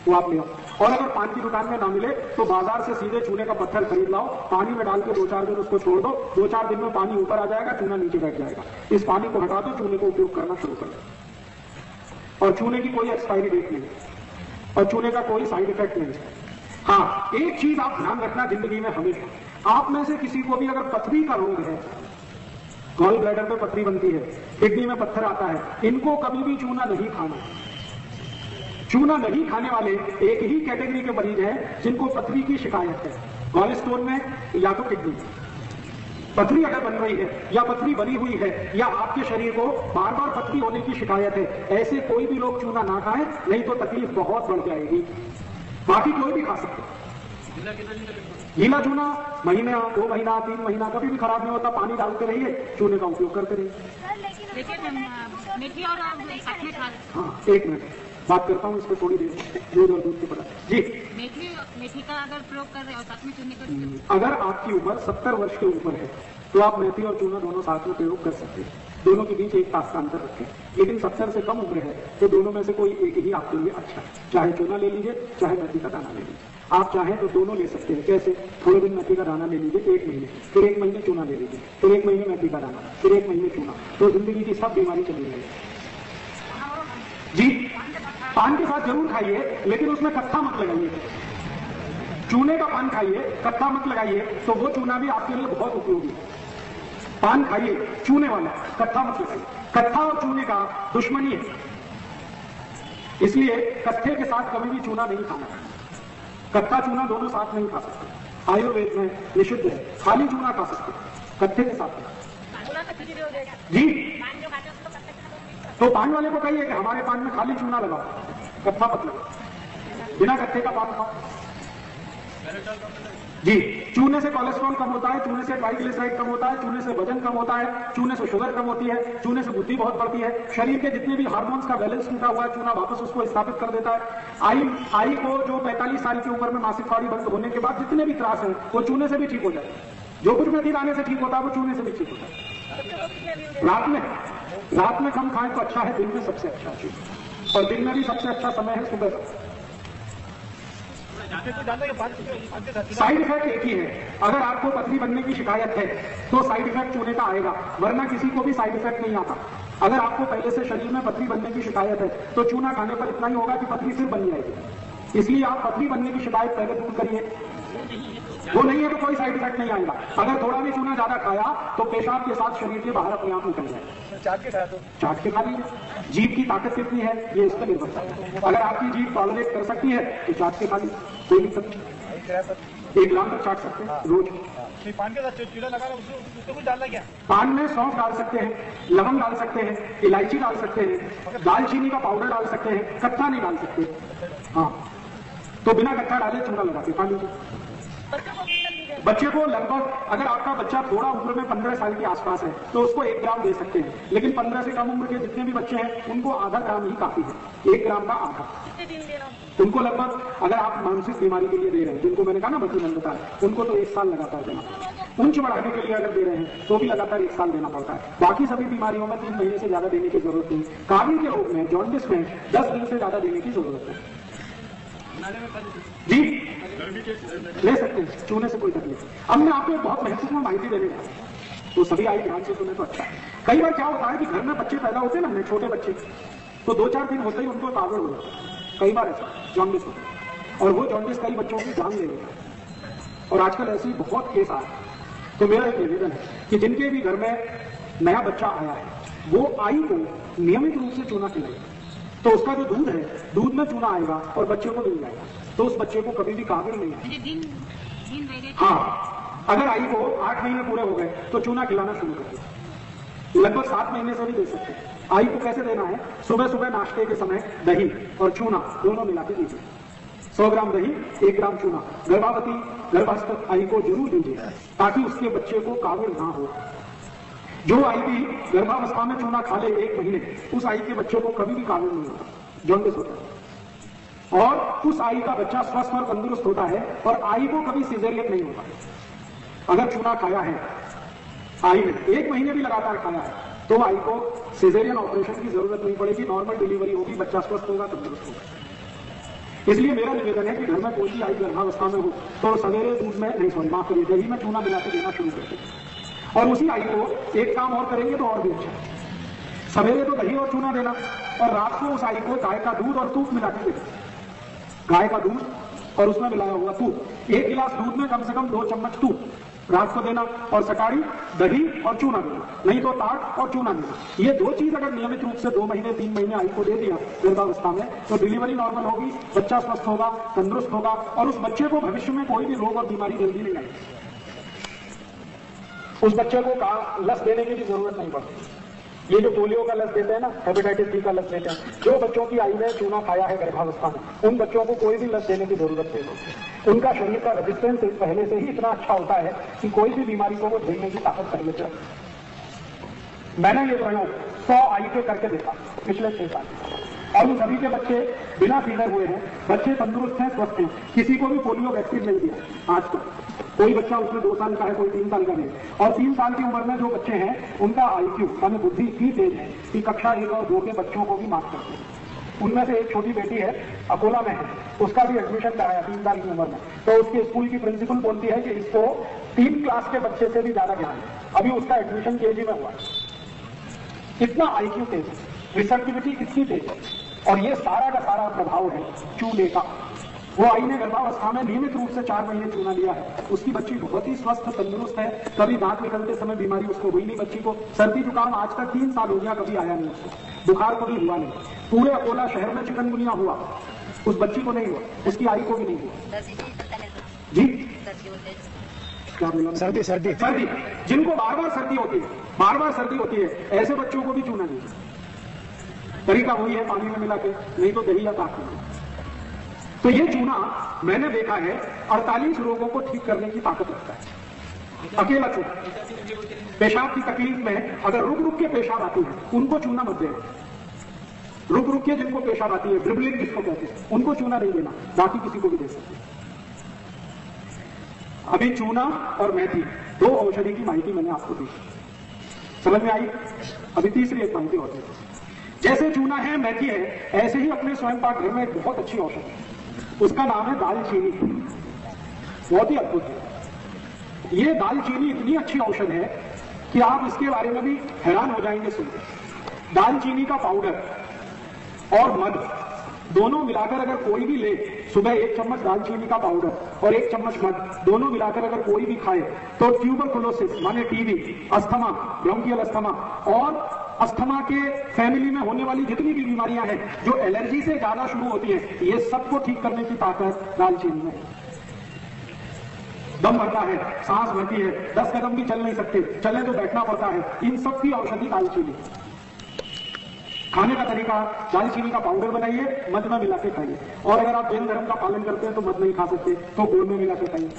वो आप ले आओ। और अगर पान की दुकान में ना मिले तो बाजार से सीधे चूने का पत्थर खरीद लाओ, पानी में डाल के 2-4 दिन उसको छोड़ दो, 2-4 दिन में पानी ऊपर आ जाएगा, चूना नीचे बैठ जाएगा। इस पानी को हटा दो, चूने को उपयोग करना शुरू कर दो। और चूने की कोई एक्सपायरी डेट नहीं है और चूने का कोई साइड इफेक्ट नहीं है। हाँ, एक चीज आप ध्यान रखना जिंदगी में हमेशा, आप में से किसी को भी अगर पथरी का रोग है, गॉल ब्लैडर पे पथरी बनती है, किडनी में पत्थर आता है, इनको कभी भी चूना नहीं खाना। चूना नहीं खाने वाले एक ही कैटेगरी के मरीज हैं जिनको पथरी की शिकायत है, गॉल स्टोन में या तो किडनी में। पथरी अगर बन रही है या पथरी बनी हुई है या आपके शरीर को बार बार पथरी होने की शिकायत है, ऐसे कोई भी लोग चूना ना खाएं, नहीं तो तकलीफ बहुत बढ़ जाएगी। बाकी कोई भी खा सकते। गीला चूना महीने 2 महीना 3 महीना कभी भी खराब नहीं होता, पानी डालते रहिए, चूने का उपयोग करते रहिए। मेथी और साथ में खा, हाँ, 1 मिनट बात करता हूँ इस पर थोड़ी देर, दूध और दूध के पता जी। मेथी का अगर प्रयोग कर रहे हो साथ में चूने का, अगर आपकी उम्र 70 वर्ष के ऊपर है तो आप मेथी और चूना दोनों साथ में प्रयोग कर सकते हैं। दोनों के बीच 1 तास का अंतर रखें। लेकिन 70 से कम उम्र है तो दोनों में से कोई एक ही आपके लिए अच्छा है। चाहे चूना ले लीजिए, चाहे मेथी का दाना ले लीजिए। आप चाहें तो दोनों ले सकते हैं। कैसे? थोड़े दिन मेथी का दाना ले लीजिए 1 महीने, फिर 1 महीने चूना ले लीजिए, फिर 1 महीने मेथी का दाना, फिर 1 महीने चूना, तो जिंदगी की सब बीमारी चली रहेगी। जी, पान के साथ जरूर खाइए, लेकिन उसमें कत्था मत लगाइए। चूने का पान खाइए, कत्था मत लगाइए, तो वो चूना भी आपके लिए बहुत उपयोगी है। पान खाइए चूने वाला, कत्था मत लगाइए। कत्था और चूने का दुश्मनी है, इसलिए कत्थे के साथ कभी भी चूना नहीं खाना। कत्था चूना दोनों साथ नहीं खा सकते। आयुर्वेद में निषिद्ध है, खाली चूना खा सकते, कत्थे के साथ जी। तो पान वाले को कहिए कि हमारे पान में खाली चूना लगाओ, कत्था मत लगाओ, बिना कत्थे का पान खाओ जी। चूने से कोलेस्ट्रॉल कम होता है, चूने से ट्राइग्लिसराइड कम होता है, चूने से वजन कम होता है, चूने से शुगर कम होती है, चूने से बुद्धि बहुत बढ़ती है। शरीर के जितने भी हार्मोन्स का बैलेंस टूटा हुआ है, चूना वापस उसको स्थापित कर देता है। आई को जो 45 साल की उम्र में मासिक पानी बंद होने के बाद जितने भी त्रास है वो चूने से भी ठीक हो जाए। जो कुछ मेथी दाने से ठीक होता है वो चूने से भी ठीक होता है। रात में कम खाएं तो अच्छा है, दिन में सबसे अच्छा चीज, और दिन में भी सबसे अच्छा समय है सुबह का। साइड इफेक्ट एक ही है। अगर आपको पथरी बनने की शिकायत है तो साइड इफेक्ट चूने का आएगा, वरना किसी को भी साइड इफेक्ट नहीं आता। अगर आपको पहले से शरीर में पथरी बनने की शिकायत है तो चूना खाने पर इतना ही होगा कि पथरी फिर बन जाएगी। इसलिए आप पथरी बनने की शिकायत पहले दूर करिए। वो नहीं है तो कोई साइड इफेक्ट नहीं आएगा। अगर थोड़ा भी चूना ज्यादा खाया तो पेशाब के साथ शरीर के बाहर अपने आप निकल जाए। चाट के खा लीजिए। जीभ की ताकत कितनी है ये इस पर निर्भर करता है। अगर आपकी जीभ टॉलरेट कर सकती है तो चाट के खा लीजिए, कोई दिक्कत नहीं। 1 ग्राम तक चाट सकते हैं रोज। पान के साथ चूना लगा उसको कुछ डालना क्या? पान में सौंफ डाल सकते हैं, लवंग डाल सकते हैं, इलायची डाल सकते हैं, दालचीनी का पाउडर डाल सकते हैं, कत्था नहीं डाल सकते। हाँ, तो बिना कत्था डाले चूना लगा के खा लीजिए। बच्चे को लगभग, अगर आपका बच्चा थोड़ा उम्र में 15 साल के आसपास है तो उसको 1 ग्राम दे सकते हैं, लेकिन 15 से कम उम्र के जितने भी बच्चे हैं उनको आधा ग्राम ही काफी है। 1 ग्राम का आधा उनको लगभग, अगर आप मानसिक बीमारी के लिए दे रहे हैं, जिनको मैंने कहा ना बच्चे उनको तो 1 साल लगातार देना पड़ता है। ऊंच बढ़ाने के लिए अगर दे रहे हैं तो भी लगातार 1 साल देना पड़ता है। बाकी सभी बीमारियों में 3 महीने से ज्यादा देने की जरूरत नहीं। काबिल के रोग में, जॉन्डिस में 10 दिन से ज्यादा देने की जरूरत है जी। ले सकते हैं, चूने से कोई तकलीफ नहीं। अब मैं आपको एक बहुत महत्वपूर्ण माहिती देने जा रहा हूं, तो सभी आई ध्यान से सुने तो अच्छा है। कई बार क्या होता है कि घर में बच्चे पैदा होते हैं ना, छोटे बच्चे, तो 2-4 दिन होते ही उनको पागल हो जाता है। कई बार ऐसा जॉन्डिस होता है, और वो जॉन्डिस कई बच्चों की जान ले लेता है, और आजकल ऐसे ही बहुत केस आए। तो मेरा एक निवेदन है कि जिनके भी घर में नया बच्चा आया है वो आई को नियमित रूप से चूना खिलाए, तो उसका जो दूध है, दूध में चूना आएगा और बच्चे को मिल जाएगा, तो उस बच्चे को कभी भी काबिल नहीं आएगा। हाँ, अगर आई को 8 महीने पूरे हो गए तो चूना खिलाना शुरू कर दिया। लगभग 7 महीने से भी दे सकते हैं। आई को कैसे देना है? सुबह सुबह नाश्ते के समय दही और चूना दोनों मिला के दीजिए। 100 ग्राम दही, 1 ग्राम चूना गर्भावस्था आई को जरूर दीजिए, ताकि उसके बच्चे को काबिल ना हो। जो आई भी गर्भावस्था में चूना खा ले 1 महीने, उस आई के बच्चे को कभी भी काबिल नहीं होता, जॉन्डिस होता है, और उस आई का बच्चा स्वस्थ और तंदुरुस्त होता है, और आई को कभी सिजेरियन नहीं होता। अगर चूना खाया है आई ने 1 महीने भी लगातार खाया है तो आई को सिजेरियन ऑपरेशन की जरूरत नहीं पड़ेगी, नॉर्मल डिलीवरी होगी, बच्चा स्वस्थ होगा, तंदुरुस्त होगा। इसलिए मेरा निवेदन है कि घर में कोई भी आई गर्भावस्था में हो तो सवेरे दूध में नहीं, सॉरी माफ करिए, दही में चूना मिला के देना शुरू कर दें। और उसी आई को एक काम और करेंगे तो और भी अच्छा है। सवेरे तो दही और चूना देना, और रात को उस आई को गाय का दूध और तूप मिला के देना। गाय का दूध और उसमें मिलाया हुआ दूध। 1 गिलास दूध में कम से कम 2 चम्मच दूध रात को देना, और सकाड़ी, दही और चूना देना, नहीं तो ताक और चूना देना। ये 2 चीज अगर नियमित रूप से 2 महीने 3 महीने आई को दे दिया गर्भावस्था में, तो डिलीवरी नॉर्मल होगी, बच्चा स्वस्थ होगा, तंदुरुस्त होगा, और उस बच्चे को भविष्य में कोई भी रोग और बीमारी जल्दी नहीं आएगी। उस बच्चे को लस देने की भी जरूरत नहीं पड़ती। ये जो पोलियो का लस देते हैं ना, हेपेटाइटिस बी का लस देते हैं, जो बच्चों की आयु में चूना खाया है गर्भावस्था में, उन बच्चों को कोई भी लस देने की जरूरत नहीं होती। उनका शरीर का रेजिस्टेंस पहले से ही इतना अच्छा होता है कि कोई भी बीमारी को वो झेलने की ताकत पहले से। मैंने ये प्रयोग 100 आई के करके देखा पिछले 6 साल, और उन सभी के बच्चे बिना फीवर हुए हैं, बच्चे तंदुरुस्त हैं, स्वस्थ हैं, किसी को भी पोलियो वैक्सीन नहीं दिया आज तक। कोई बच्चा उसमें 2 साल का है, कोई 3 साल का नहीं। और 3 साल की उम्र में जो बच्चे हैं उनका IQ यानी बुद्धि इतनी तेज है कि कक्षा 1 और 2 के बच्चों को भी माफ करते हैं। उनमें से एक छोटी बेटी है, अकोला में है, उसका भी एडमिशन कराया 3 साल की उम्र में, तो उसके स्कूल की प्रिंसिपल बोलती है कि इसको 3 क्लास के बच्चे से भी ज्यादा ज्ञान है, अभी उसका एडमिशन KG में हुआ। इतना IQ तेज है, रिसेप्टिविटी इतनी तेज है, और ये सारा का सारा प्रभाव है चूने का। वो आई ने गर्भावस्था में नियमित रूप से 4 महीने चूना लिया है, उसकी बच्ची बहुत ही स्वस्थ तंदुरुस्त है, कभी दांत निकलते समय बीमारी उसको हुई नहीं। बच्ची को सर्दी जुकाम आज तक 3 साल हो गया, कभी आया नहीं उसको, बुखार कभी हुआ नहीं। पूरे अकोला शहर में चिकनगुनिया हुआ, उस बच्ची को नहीं हुआ, उसकी आई को भी नहीं हुआ। जी क्या बोला? सर्दी सर्दी सर्दी जिनको बार बार सर्दी होती है, बार बार सर्दी होती है, ऐसे बच्चों को भी चूना दीजिए। तरीका वही है, पानी में मिला के, नहीं तो दही या ताक में। तो ये चूना मैंने देखा है 48 रोगों को ठीक करने की ताकत रखता है, अकेला चूना। पेशाब की तकलीफ में अगर रुक रुक के पेशाब आती है, उनको चूना मत देना। रुक रुक के जिनको पेशाब आती है, ड्रिबलिंग जिसको कहते हैं, उनको चूना नहीं देना, बाकी किसी को भी दे सकते हैं। अभी चूना और मेथी 2 औषधि की माहिती मैंने आपको दी, समझ में आई? अभी तीसरी एक माहिती होती है। जैसे चूना है, मेथी है, ऐसे ही अपने स्वयं पाक घर में एक बहुत अच्छी औषधि है, उसका नाम है दालचीनी। बहुत ही अद्भुत है ये दालचीनी, इतनी अच्छी औषध है कि आप इसके बारे में भी हैरान हो जाएंगे सुनकर। दालचीनी का पाउडर और मध दोनों मिलाकर अगर कोई भी ले, सुबह 1 चम्मच दालचीनी का पाउडर और 1 चम्मच मध दोनों मिलाकर अगर कोई भी खाए, तो ट्यूबरकुलोसिस माने टीबी, अस्थमा, ब्रोंकियल अस्थमा और अस्थमा के फैमिली में होने वाली जितनी भी बीमारियां हैं जो एलर्जी से ज्यादा शुरू होती है, ये सबको ठीक करने की ताकत दालचीनी में। दम भरता है, सांस भरती है, 10 कदम भी चल नहीं सकते, चले तो बैठना पड़ता है, इन सब की औषधि दालचीनी। खाने का तरीका, दालचीनी का पाउडर बनाइए, मध में मिला के खाइए, और अगर आप जैन धर्म का पालन करते हैं तो मध नहीं खा सकते तो गुड़ में मिला के खाइए।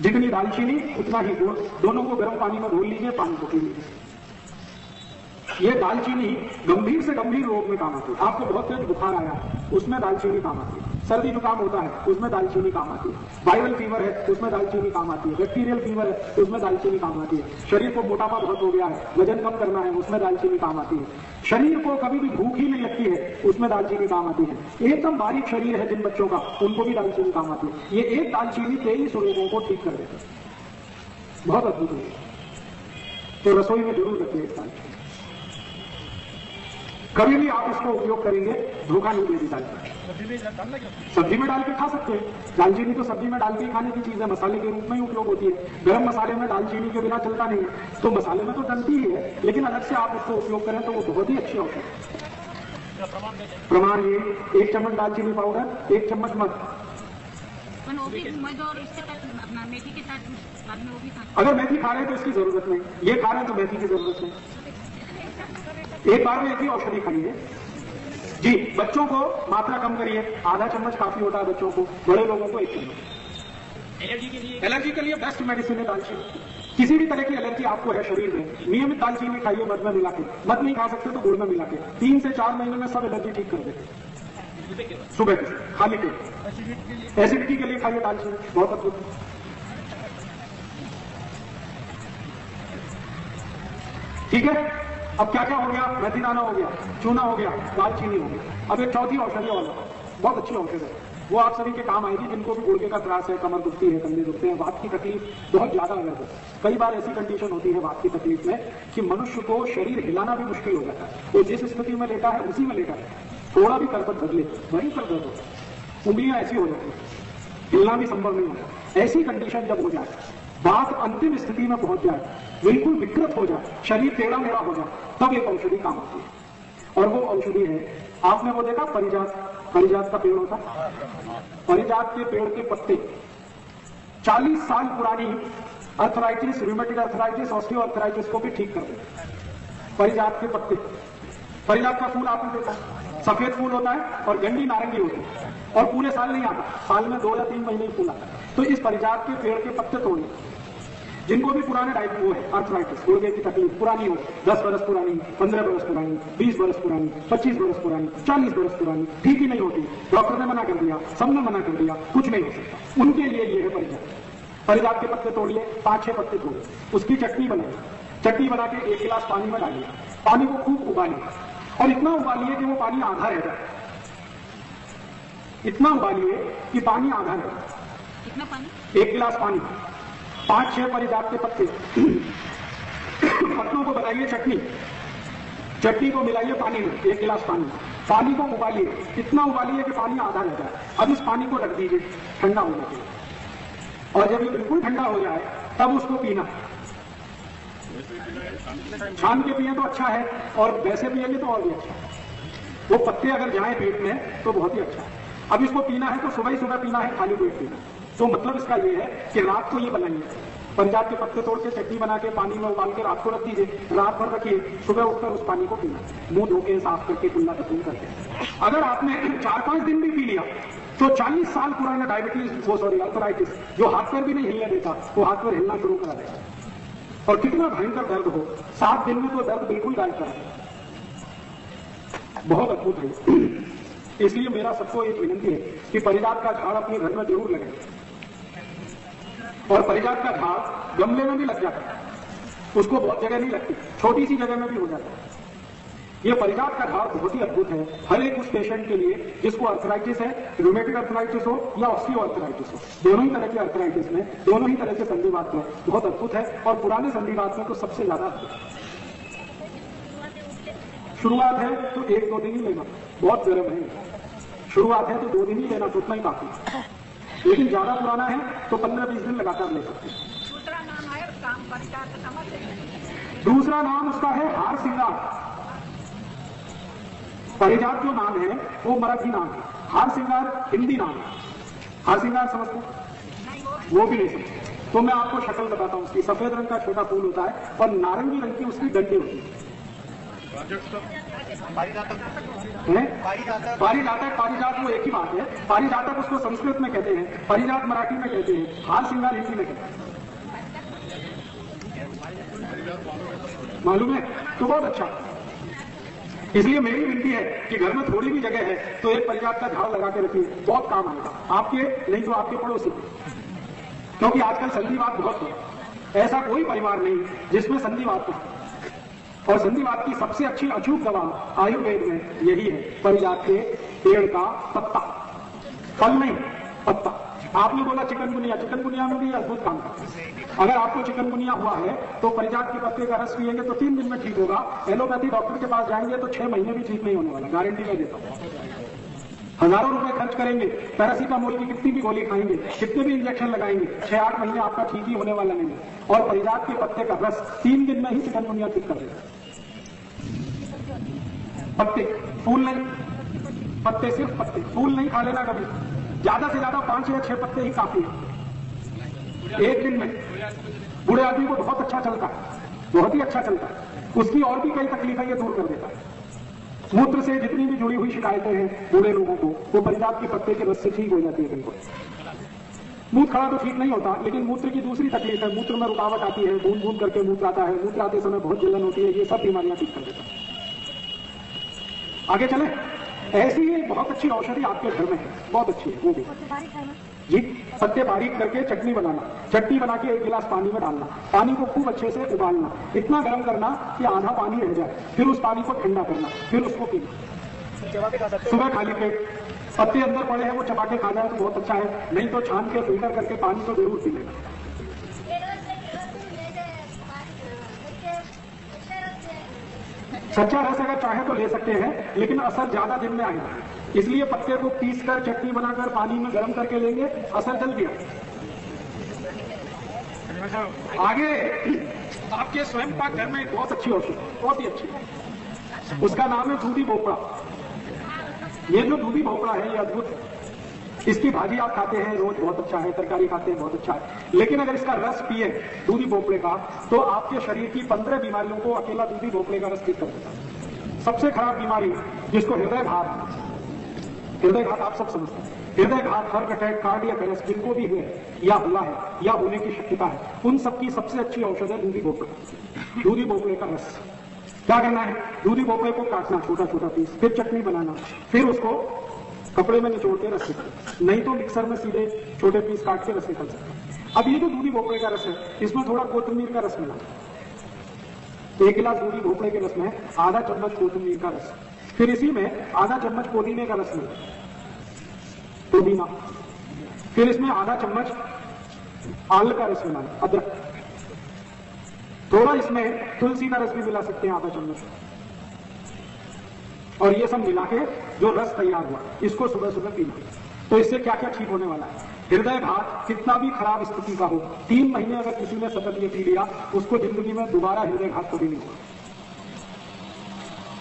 जितनी दालचीनी उतना ही गुड़, दोनों को गर्म पानी में घोल लीजिए, पानी को पी लीजिए। ये दालचीनी गंभीर से गंभीर रोग में काम आती है। आपको बहुत तेज बुखार आया है, उसमें दालचीनी काम आती है। सर्दी जुकाम होता है, उसमें दालचीनी काम आती है। वायरल फीवर है, उसमें दालचीनी काम आती है। बैक्टीरियल फीवर है, उसमें दालचीनी काम आती है। शरीर को मोटापा बहुत हो गया है, वजन कम करना है, उसमें दालचीनी काम आती है। शरीर को कभी भी भूख ही नहीं लगती है, उसमें दालचीनी काम आती है। एकदम बारीक शरीर है जिन बच्चों का, उनको भी दालचीनी काम आती है। ये एक दालचीनी 23 रोगों को ठीक कर देती है, बहुत अद्भुत है। तो रसोई में जरूर रखिए इस दालचीनी, कभी भी आप इसको उपयोग करेंगे, धोखा नहीं देगी दालचीनी। सब्जी में डाल के खा सकते हैं, दालचीनी तो सब्जी में डाल के खाने की चीज है, मसाले के रूप में ही उपयोग होती है। गरम मसाले में दालचीनी के बिना चलता नहीं है, तो मसाले में तो डलती ही है, लेकिन अलग से आप उसको उपयोग करें तो वो बहुत ही अच्छी औषध है। प्रमाण ये 1 चम्मच दालचीनी पाउडर, 1 चम्मच मध। मेथी के साथ बाद में वो भी अगर मेथी खा रहे हैं तो इसकी जरूरत नहीं, ये खा रहे हैं तो मेथी की जरूरत नहीं। एक बार में एक ही औषधि खाइए जी। बच्चों को मात्रा कम करिए, आधा चम्मच काफी होता है बच्चों को, बड़े लोगों को 1 चम्मच। एलर्जी के लिए बेस्ट मेडिसिन है दालचीनी। किसी भी तरह की एलर्जी आपको है शरीर में, नियमित दालचीनी खाइए मध में मिला के। मध नहीं खा सकते तो गुड़ में मिला के, 3 से 4 महीने में सब एलर्जी ठीक कर देते। सुबह के खाली पेट एसिडिटी के लिए खाइए दालचीनी, बहुत अद्भुत। ठीक है, अब क्या क्या हो गया? मेथी दाना हो गया, चूना हो गया, दालचीनी हो गया। अब एक चौथी औषधि और बहुत अच्छी औषधि है, वो आप सभी के काम आएगी जिनको भी गुर्दे का त्रास है, कमर दुखती है, कंधे दुखते हैं, वात की तकलीफ बहुत ज्यादा अगर हो। कई बार ऐसी कंडीशन होती है वात की तकलीफ में कि मनुष्य को शरीर हिलाना भी मुश्किल हो जाता है। वो जिस स्थिति में लेटा है उसी में लेटा है, थोड़ा भी करवट बदले वहीं पर दर्द होता है। उंगलियां ऐसी हो जाती है, हिलना भी संभव नहीं होता। ऐसी कंडीशन जब हो जाए, बात अंतिम स्थिति में पहुंच जाए, बिल्कुल विकृत हो जाए, शरीर टेढ़ा मेढ़ा हो जाए, तब एक औषधि काम होती है। और वो औषधि है, आपने वो देखा परिजात, परिजात का पेड़ होता, परिजात के पेड़ के पत्ते 40 साल पुरानी arthritis, rheumatic arthritis, osteo arthritis को भी ठीक कर देते। परिजात के पत्ते, परिजात का फूल आपने देखा, सफेद फूल होता है और गंडी नारंगी होती है और पूरे साल नहीं आता, साल में 2 या 3 महीने ही फूल आता है। तो इस परिजात के पेड़ के पत्ते तोड़ने, जिनको भी पुराने टाइप वो है अर्थराइटिस, गुर्दे की तकलीफ पुरानी हो, 10 बरस पुरानी, 15 बरस पुरानी, 20 बरस पुरानी, 25 बरस पुरानी, 40 बरस पुरानी, ठीक ही नहीं होती, डॉक्टर ने मना कर दिया, सबने मना कर दिया, कुछ नहीं हो सकता, उनके लिए ये है परिजात। परिजात के पत्ते तोड़िए, 5-6 पत्ते तोड़िए, उसकी चटनी बनाइए, चटनी बना के 1 गिलास पानी में डालिए, पानी को खूब उबालिए और इतना उबालिए कि वो पानी आधा रह जाए, इतना उबालिए कि पानी आधा रह जाए। कितना पानी? 1 गिलास पानी, 5-6 परिजात के पत्ते, पत्तों को बनाइए चटनी, चटनी को मिलाइए पानी में, 1 गिलास पानी, पानी को उबालिए, इतना उबालिए कि पानी आधा रह जाए। अब इस पानी को रख दीजिए ठंडा होने के लिए, और जब ये बिल्कुल ठंडा हो जाए तब उसको पीना। छान के पिए तो अच्छा है, और वैसे पिएंगे तो और भी अच्छा है। वो पत्ते अगर जाए पेट में तो बहुत ही अच्छा है। अब इसको पीना है तो सुबह ही सुबह पीना है, खाली पेट पीना। तो मतलब इसका ये है कि रात को ये बनाइए, परिजात के पत्ते तोड़ के चटनी बना के पानी में उबाल के रात को रख दीजिए, रात भर रखिए, सुबह उठकर उस पानी को पीना, मुंह धो के साफ करके कुल्ला तकलीफ करके। अगर आपने 4-5 दिन भी पी लिया तो 40 साल पुराना डायबिटीज, वो सॉरी अर्थराइटिस, जो हाथ पैर भी नहीं हिलने देता, वो हाथ पैर हिलना शुरू करा देगा। और कितना भयंकर दर्द हो, 7 दिन में तो दर्द बिल्कुल गायब कर देगा। बहुत अद्भुत है। इसलिए मेरा सबको एक विनती है कि परिजात का झाड़ अपने घर में जरूर लगे, और परिजात का झाड़ गमले में भी लग जाता है, उसको बहुत जगह नहीं लगती, छोटी सी जगह में भी हो जाता है। ये परिजात का झाड़ बहुत ही अद्भुत है हर एक उस पेशेंट के लिए जिसको अर्थराइटिस है, रूमेटिक अर्थराइटिस हो या ऑस्टियो अर्थराइटिस हो, दोनों ही तरह के अर्थराइटिस में, दोनों ही तरह के संधिवात में बहुत अद्भुत है। और पुराने संधिवात में तो सबसे ज्यादा अद्भुत है। शुरुआत है तो 1-2 दिन ही लेना, बहुत गर्म है, शुरुआत है तो 2 दिन ही लेना, तो उतना ही काफी है। लेकिन ज्यादा पुराना है तो 15-20 दिन लगातार ले सकते हैं। दूसरा नाम है काम परिजात का समझ है। दूसरा नाम उसका है हार सिंगार। परिजात जो नाम है वो मराठी नाम है, हार सिंगार हिंदी नाम है। हार सिंगार समझते? वो भी नहीं समझते। तो मैं आपको शक्ल बताता हूँ उसकी। सफेद रंग का छोटा फूल होता है और नारंगी रंग की उसकी डंडी होती है। पारिजातक, पारिजात वो एक ही बात है। पारिजातक उसको संस्कृत में कहते हैं, परिजात मराठी में कहते हैं, हार सिंगार हिंदी में कहते हैं। मालूम है? तो बहुत अच्छा। इसलिए मेरी विनती है कि घर में थोड़ी भी जगह है तो एक परिजात का झाड़ लगा के रखिए, बहुत काम आएगा आपके, नहीं तो आपके पड़ोसी। क्योंकि आजकल संधिवात बहुत है, ऐसा कोई परिवार नहीं जिसमें संधिवात हो। और संधिवात की सबसे अच्छी अचूक दवा आयुर्वेद में यही है, परिजात के पेड़ का पत्ता, फल नहीं पत्ता। आपने बोला चिकनगुनिया, चिकनगुनिया में भी अद्भुत काम करता है। अगर आपको चिकनगुनिया हुआ है तो परिजात के पत्ते का रस पिएंगे तो 3 दिन में ठीक होगा। एलोपैथी डॉक्टर के पास जाएंगे तो 6 महीने भी ठीक नहीं होने वाला, गारंटी मैं देता हूँ। हजारों रुपए खर्च करेंगे, पैरासीटामोल की कितनी भी गोली खाएंगे, कितने भी इंजेक्शन लगाएंगे, 6-8 महीने आपका ठीक ही होने वाला नहीं है। और परिजात के पत्ते का रस 3 दिन में ही चिकनगुनिया ठीक कर देगा। पत्ते, फूल नहीं, पत्ते, सिर्फ पत्ते, फूल नहीं खा लेना कभी। ज्यादा से ज्यादा 5 या 6 पत्ते ही काफी है 1 दिन में। बूढ़े आदमी को बहुत अच्छा चलता है, बहुत ही अच्छा चलता है। उसकी और भी कई तकलीफें ये दूर कर देता है। मूत्र से जितनी भी जुड़ी हुई शिकायतें हैं बूढ़े लोगों को, वो परिजात के पत्ते के रस से ठीक हो जाती है। बिल्कुल मूत्र खड़ा तो ठीक नहीं होता, लेकिन मूत्र की दूसरी तकलीफ है, मूत्र में रुकावट आती है, बूंद बूंद करके मूत्र आता है, मूत्र आते समय बहुत जलन होती है, ये सब बीमारियां ठीक कर देता है। आगे चले, ऐसी ही बहुत अच्छी औषधि आपके घर में है, बहुत अच्छी है वो भी जी। पत्ते बारीक करके चटनी बनाना, चटनी बना के 1 गिलास पानी में डालना, पानी को खूब अच्छे से उबालना, इतना गर्म करना कि आधा पानी रह जाए, फिर उस पानी को ठंडा करना, फिर उसको पीना। सुबह खाली पेट, पत्ते अंदर पड़े हैं वो चबा के खा जाए तो बहुत अच्छा है, नहीं तो छान के फिल्टर करके पानी को जरूर पी लेना। सच्चा रस अगर चाहे तो ले सकते हैं, लेकिन असर ज्यादा दिन में आएगा। इसलिए पत्ते को पीसकर चटनी बनाकर पानी में गर्म करके लेंगे, असर जल्दी आएगा। आगे आपके स्वयं पाक घर में एक बहुत अच्छी औषधि, बहुत ही अच्छी, उसका नाम है दूधी भोपड़ा। ये जो दूधी भोपड़ा है ये अद्भुत है। इसकी भाजी आप खाते हैं रोज, बहुत अच्छा है, तरकारी खाते हैं, बहुत अच्छा है, लेकिन अगर इसका रस पिए दूधी भोपड़े का तो आपके शरीर की 15 बीमारियों को अकेला दूधी भोपड़े का रस ठीक कर देता है। सबसे खराब बीमारी जिसको हृदय घात आप सब समझते हैं, हृदय घात, हार्ट अटैक, कार्डियक अरेस्ट जिनको भी हुए या हुआ है या होने की शक्यता है, उन सबकी सबसे अच्छी औषध है दूधी भोपड़ा। दूधी भोपड़े का रस क्या करना है, दूधी भोपड़े को काटना छोटा छोटा पीस, फिर चटनी बनाना, फिर उसको कपड़े में निचोड़ के रस निकालना, नहीं तो मिक्सर में सीधे छोटे पीस काट के रस निकल सकता है। अब ये जो दूधी भोपड़े का रस है इसमें थोड़ा कोथिंबीर का रस मिलाना। 1 गिलास दूधी भोपड़े के रस में आधा चम्मच कोथिंबीर का रस, फिर इसी में आधा चम्मच पुदीने का रस मिला, पुदीना, फिर इसमें आधा चम्मच आल का रस मिलाना, अदरक, थोड़ा इसमें तुलसी का रस भी मिला सकते हैं, आधा चम्मच, और ये सब मिला के जो रस तैयार हुआ इसको सुबह सुबह पीना। तो इससे क्या क्या ठीक होने वाला है, हृदय घात कितना भी खराब स्थिति का हो, 3 महीने अगर किसी ने सतत ये पी लिया उसको जिंदगी में दोबारा हृदय घात कभी नहीं होगा।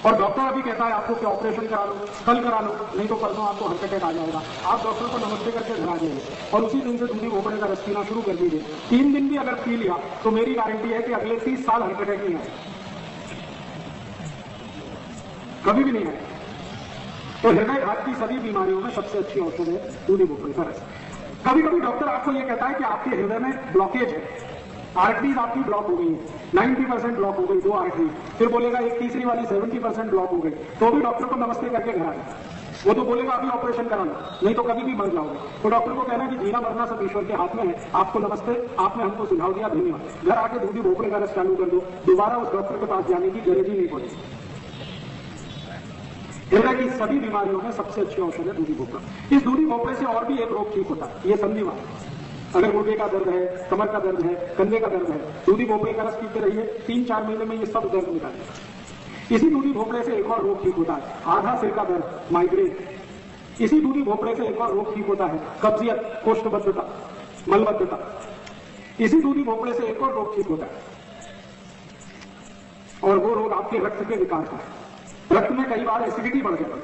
और डॉक्टर अभी कहता है आपको कि ऑपरेशन करा लो, कल करा लो, नहीं तो परसों आपको हार्ट अटैक आ जाएगा, आप डॉक्टर को नमस्ते करके घर आ जाइए और उसी दिन से दूधी भोपड़े का रस पीना शुरू कर दीजिए। 3 दिन भी अगर पी लिया तो मेरी गारंटी है कि अगले 30 साल हार्ट अटैक नहीं आएगा, कभी भी नहीं आएगा। तो हृदय घात की सभी बीमारियों में सबसे अच्छी औषध है दूधी भोपड़े का रस। कभी कभी डॉक्टर आपको यह कहता है कि आपके हृदय में ब्लॉकेज है, आर्टरीज आपकी ब्लॉक हो गई है, 90% ब्लॉक हो गई, 2 आर्टरीज, फिर बोलेगा एक तीसरी वाली 70% ब्लॉक हो गई, तो भी डॉक्टर को नमस्ते करके घर आए। वो तो बोलेगा अभी ऑपरेशन करा लो, नहीं तो कभी भी मर जाओगे। तो डॉक्टर को कहना कि जीना मरना सब ईश्वर के हाथ में है, आपको नमस्ते, आपने हमको सुझाव दिया, धन्यवाद। घर आके दूधी भोपड़े का रस चालू कर दो, दोबारा उस डॉक्टर के पास जाने की जरूरत ही नहीं पड़ेगी। हृदय की सभी बीमारियों में सबसे अच्छी औषध है दूधी भोपड़ा। इस दूधी भोपड़े से और भी एक रोग ठीक होता है, ये संधिवात, अगर गुर्दे का दर्द है, कमर का दर्द है, कंधे का दर्द है, दूधी भोपड़े का रस पीते रहिए, 3-4 महीने में ये सब दर्द निकालेगा। इसी दूधी भोपड़े से एक और रोग ठीक होता है, आधा सिर का दर्द, माइग्रेन। इसी दूधी भोपड़े से एक और रोग ठीक होता है, कब्जियत, कोष्ठबद्धता, मलबद्धता। इसी दूधी भोपड़े से एक और रोग ठीक होता है, और वो रोग आपके रक्त के विकार का है। रक्त में कई बार एसिडिटी बढ़ जाती है,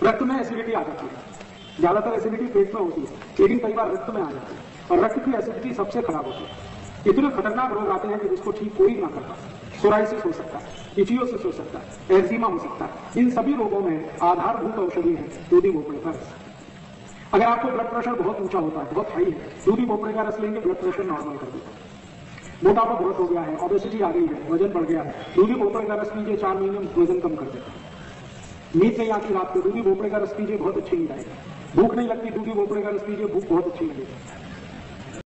रक्त में एसिडिटी आ जाती है, ज्यादातर एसिडिटी पेट में होती है, लेकिन कई बार रक्त में आ जाती है, और रक्त की एसिडिटी सबसे खराब होती है। इतने खतरनाक रोग आते हैं कि जिसको ठीक कोई ना कर पाता। सोराइसिस हो सकता है, इचियोसिस हो सकता है, एक्जिमा हो सकता है। इन सभी रोगों में आधारभूत औषधि है दूधी भोपड़े का रस। अगर आपको ब्लड प्रेशर बहुत ऊंचा होता है, बहुत हाई है, दूधी भोपड़े का रस लेंगे, ब्लड प्रेशर नॉर्मल कर देता है। मोटापा बहुत हो गया है, ओबेसिटी आ गई है, वजन बढ़ गया है, दूधी भोपड़े का रस पीजिए, 4 महीने में वजन कम कर देता है। नींद नहीं आती रात को, दूधी भोपड़े का रस पीजिए, बहुत अच्छी नींद आएगी। भूख नहीं लगती, दूधी भोपड़े का रस पीजिए, भूख बहुत अच्छी लगेगी।